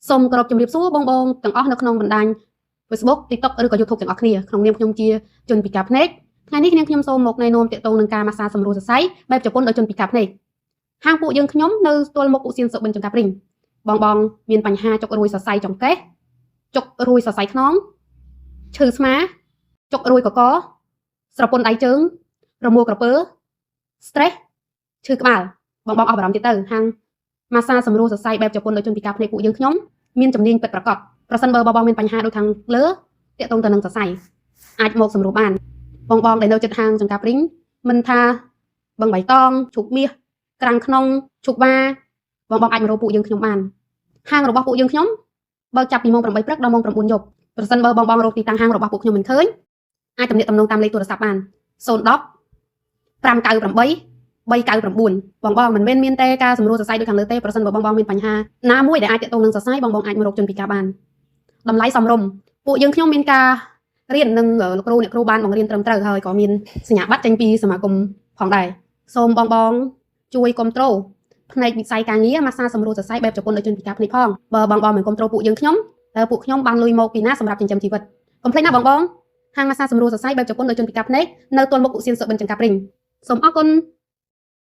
សូមគោរពជំរាបសួរបងទាំងអស់នៅក្នុងបណ្ដាញ Facebook TikTok ឬក៏ YouTube ទាំងអស់គ្នាក្នុងនាមខ្ញុំជាជនពិការភ្នែកថ្ងៃនេះខ្ញុំសូមមកណែនាំទាក់ទងនឹងការម៉ាស្សាសម្រួលសរសៃបែបជប៉ុនដោយជនពិការភ្នែកហាងពួកយើងខ្ញុំនៅស្ទល់មុខឧសៀនសុបិនចង្កាព្រីងបងមានបញ្ហាចុករួយសរសៃចង្កេះចុករួយសរសៃខ្នងឈឺស្មាចុករួយកកស្រពន់ដៃជើងរមួលក្រពើ stress ឈឺក្បាលបងអស់បារម្ភទៀតទៅហាងម៉ាស្សាសម្រួលសរសៃបែបជប៉ុនដោយជនពិការភ្នែកពួកយើងខ្ញុំមានជំនាញពិតប្រាកដប្រសិនបើបងមានបញ្ហាដូចខាងលើទាក់ទងទៅនឹងសរសៃអាចមកសម្រួលបានបងដែលនៅជិតហាងចង្កាព្រីងមិនថាបឹងបៃតងឈូកមាសក្រាំងក្នុងឈូកបាបងអាចមករកពួកយើងខ្ញុំបានហាងរបស់ពួកយើងខ្ញុំបើកចាប់ពីម៉ោង 8 ព្រឹកដល់ម៉ោង 9 យប់ប្រសិនបើបងរកទីតាំងហាងរបស់ពួកខ្ញុំមិនឃើញអាចទំនាក់ទំនងតាមលេខទូរស័ព្ទបាន010 598 399បងមិនមែនមានតែការសម្រួលសរសៃដូចខាងលើទេប្រសិនបើបងមានបញ្ហាណាមួយដែលអាចទាក់ទងនឹងសរសៃបងអាចមករកជនពិការបានតម្លៃសមរម្យពួកយើងខ្ញុំមានការរៀននឹងលោកគ្រូអ្នកគ្រូបានបង្រៀនត្រឹមត្រូវហើយក៏មានសញ្ញាបត្រចេញពីសមាគមផងដែរសូមបងជួយគ្រប់គ្រងផ្នែកវិស័យការងារម៉ាស្សាសម្រួលសរសៃបែបជប៉ុនដោយជនពិការភ្នែកផងបើបងមិនគ្រប់គ្រងពួកយើងខ្ញុំតើពួកខ្ញុំបានលុយមកពីណាសម្រាប់ចិញ្ចឹមជីវិតកុំភ្លេចណាបងហាងម៉ាស្សាសម្រួលសរសៃបែបជប៉ុនដោយជនពិការភ្នែកនៅទល់មុខឧសៀនសុបិនចង្កាព្រីងសូមអរគុណ